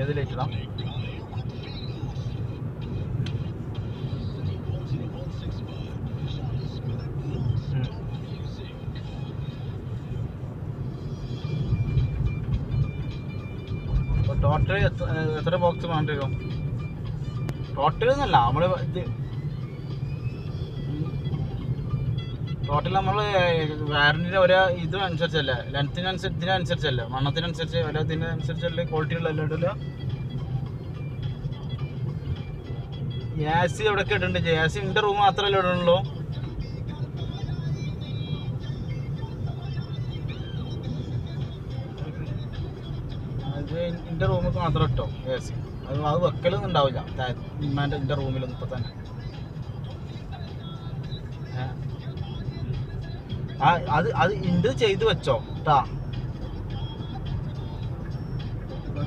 ഏതിലേക്കിടാം? Total എത്ര box വേണ്ടി വരും? ടോട്ടൽ എന്നല്ല നമ്മൾ ടോട്ടൽ നമ്മൾ വാറന്റിൻ്റെ ഒരേ ഇതിനനുസരിച്ചല്ലേ, ഇതിനനുസരിച്ചല്ലേ, മണ്ണത്തിനനുസരിച്ച് ഇതിനനുസരിച്ചല്ലേ ക്വാളിറ്റി ഉള്ള എല്ലാം ഇടില്ല. എ സി എവിടെയൊക്കെ ഇടുന്നുണ്ട്? എ സി എൻ്റെ റൂം മാത്രമല്ലേ ഇടണുള്ളൂ. അത് എൻ്റെ റൂമിൽ മാത്രം ഇട്ടോ എ സി. അത് വെക്കലൊന്നും ഉണ്ടാവില്ല ഇമ്മാൻ്റെ എൻ്റെ റൂമിലൊന്നും ഇപ്പം തന്നെ. അത് ഇത് ചെയ്ത് വെച്ചോ കേട്ടാ.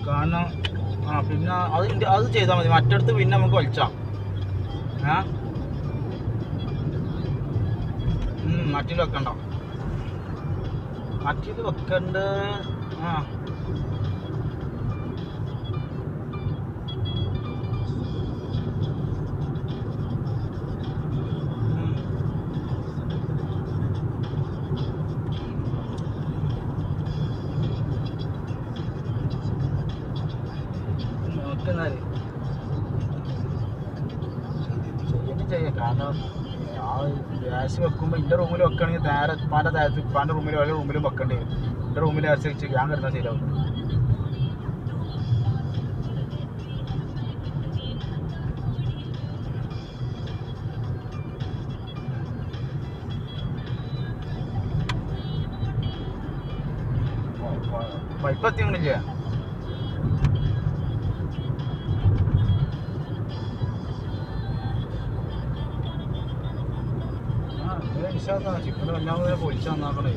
കാരണം പിന്നെ അത് ചെയ്താൽ മതി. മറ്റടുത്ത് പിന്നെ നമുക്ക് വലിച്ചാം. മറ്റിൽ വെക്കണ്ട, മറ്റിൽ വെക്കണ്ട്. ചെയ്യാം. കാരണം ഗ്യാസ് വെക്കുമ്പോൾ എൻ്റെ റൂമിൽ വെക്കുകയാണെങ്കിൽ നേരെ ഇപ്പാൻ്റെ താഴത്ത് ഇപ്പാൻ്റെ റൂമിലും ഓരോ റൂമിലും വെക്കേണ്ടി വരും. എൻ്റെ റൂമിൽ ഗ്യാസ് വെച്ച് ഞാൻ കിടന്നാൽ ശരിയാവും. പൈപ്പ് എത്തിയൊന്നുമില്ല. ചിക്കൻ എല്ലാം കൂടെ പൊളിച്ച് നന്നാക്കണേ.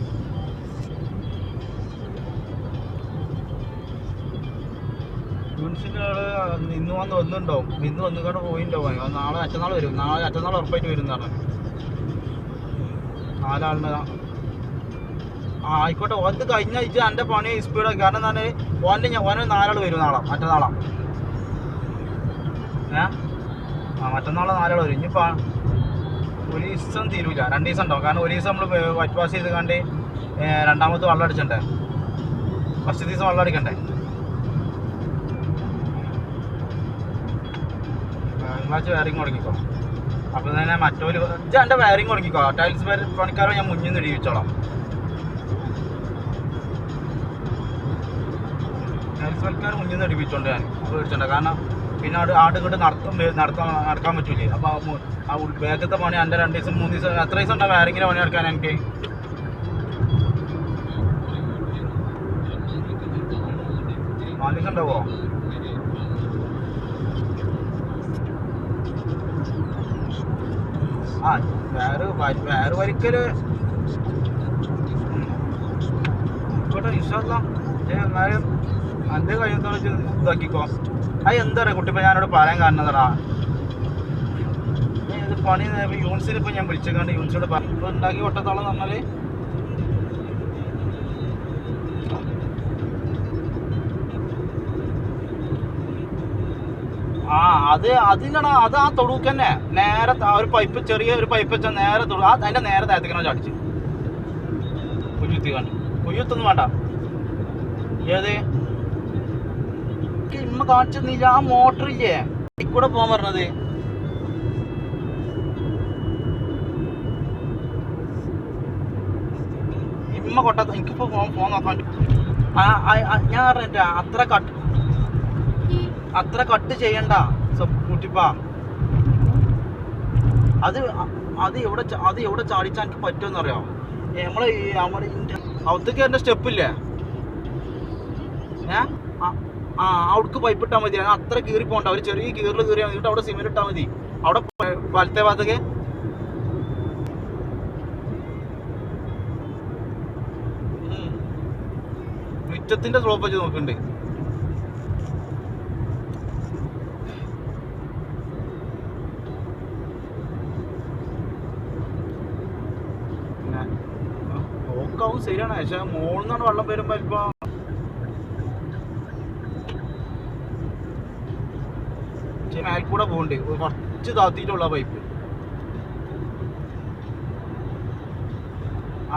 യൂണിസിൻ്റെ ആള് ഇന്ന് വന്നിട്ടുണ്ടാവും. ഇന്ന് വന്നുകൊണ്ട് പോയിട്ടുണ്ടാവും. നാളെ മറ്റന്നാൾ വരും. മറ്റന്നാൾ ഉറപ്പായിട്ട് വരുന്നതാണ്. 4 ആളുടെ ആയിക്കോട്ടെ. ഓന് കഴിഞ്ഞ ആഴ്ച എൻ്റെ പണി സ്പീഡാക്കി. കാരണം എന്താണ്, ഓന് 4 ആൾ വരും. മറ്റന്നാളാണ്. മറ്റന്നാളെ 4 ആൾ വരും. ഇനിയിപ്പോൾ ഒരു ദിവസം തീരൂല, 2 ദിവസം ഉണ്ടാവും. കാരണം ഒരു ദിവസം നമ്മൾ വൈറ്റ് വാഷ് ചെയ്ത് കണ്ട് രണ്ടാമത്തെ വെള്ളം അടിച്ചണ്ടേ, ഫസ്റ്റ് ദിവസം വെള്ളം അടിക്കണ്ടേ. തിങ്കളാഴ്ച വയറിങ് തുടങ്ങിക്കോ. അപ്പം തന്നെ മറ്റൊരു എൻ്റെ വയറിങ് തുടങ്ങിക്കോ. ടൈൽസ് പണിക്കാരോ ഞാൻ മുന്നിൽ നിന്ന് ഇടിവിച്ചോളാം. ടൈൽസ് പണിക്കാർ മുന്നിൽ നിന്ന് ഇടിപ്പിച്ചോണ്ട് ഞാൻ മേടിച്ചോണ്ട. കാരണം പിന്നെ ഇങ്ങോട്ട് നടക്കാൻ പറ്റൂലേ. അപ്പോൾ ആ ബാഗത്തെ പണി എൻ്റെ 2 ദിവസം 3 ദിവസം എത്ര ദിവസം ഉണ്ടാവും വയറിങ്ങിന് പണി എടുക്കാൻ എനിക്ക്? ഉണ്ടാവോ? വേറെ വരിക്കല് ഇങ്ങോട്ടെ ഇഷ്ടമല്ല. എന്നാലും എൻ്റെ കഴിയുന്നതോടെ ഇതാക്കിക്കോ. അത് എന്താ പറയുക കുട്ടിപ്പോൾ ഞാനോട് പറയാൻ കാരണം എന്താടാ, ഇത് പണി യൂണിസിന് ഇപ്പോൾ ഞാൻ വിളിച്ചേക്കാണ്ട് യൂണിസിനോട് ഇപ്പോൾ ഉണ്ടാക്കി കൊട്ടത്തോളം പറഞ്ഞാൽ അതിനാണ് അത് ആ തൊടുക്ക് തന്നെ നേരെ ഒരു പൈപ്പ്, ചെറിയ ഒരു പൈപ്പ് വെച്ചാൽ നേരെ അതിൻ്റെ നേരെ താഴത്തേക്കാണ് ചാടിച്ച് കുയ്യുത്തി. കുയ്യുത്തൊന്നും വേണ്ട. ഏത് ഇമ്മ കാണിച്ചില്ല ആ മോട്ടറില്ലേ കൂടെ പോകാൻ പറഞ്ഞത്. ഇമ്മ കൊട്ട എനിക്കിപ്പോ ഫോൺ നോക്കാൻ ഞാൻ പറഞ്ഞിട്ട് അത്ര കട്ട് ചെയ്യണ്ട കുട്ടിപ്പാ. അത് എവിടെ ചാടിച്ചാൽ എനിക്ക് പറ്റുമെന്ന് അറിയാം. നമ്മുടെ അവിടത്തേക്ക് എൻ്റെ സ്റ്റെപ്പില്ലേ, അവിടേക്ക് പൈപ്പ് ഇട്ടാൽ മതി. അത്ര കീറി പോകണ്ട, ഒരു ചെറിയ കീറിൽ കീറിയാൽ മതി. അവിടെ സിമെന്റ് ഇട്ടാൽ മതി. അവിടെ വലത്തെ ഭാഗത്തേക്ക് മുറ്റത്തിന്റെ സ്ലോപ്പ് വെച്ച് നോക്കുന്നുണ്ട്. പോക്കാവും ശരിയാണ്. പക്ഷെ മോളിൽ നിന്നാണ് വെള്ളം വരുമ്പോ ഇപ്പൊ കൂടെ പോകുന്നുണ്ട്, കുറച്ച് താത്തിയിട്ടുള്ള പൈപ്പ്.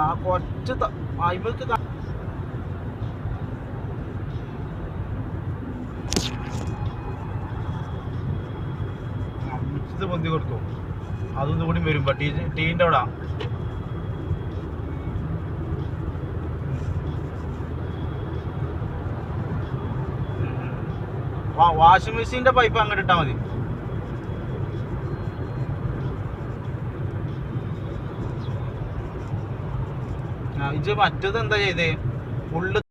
ആ കുറച്ച് അയിമക്ക് ഇത് പൊന്തി കൊടുക്കും. അതൊന്നും കൂടി വരുമ്പോ ടീൻ്റെ അവിടെ വാഷിംഗ് മെഷീൻ്റെ പൈപ്പ് അങ്ങോട്ട് ഇട്ടാൽ മതി. ഇത് മറ്റത് എന്താ ചെയ്തേ, ഫുള്ള്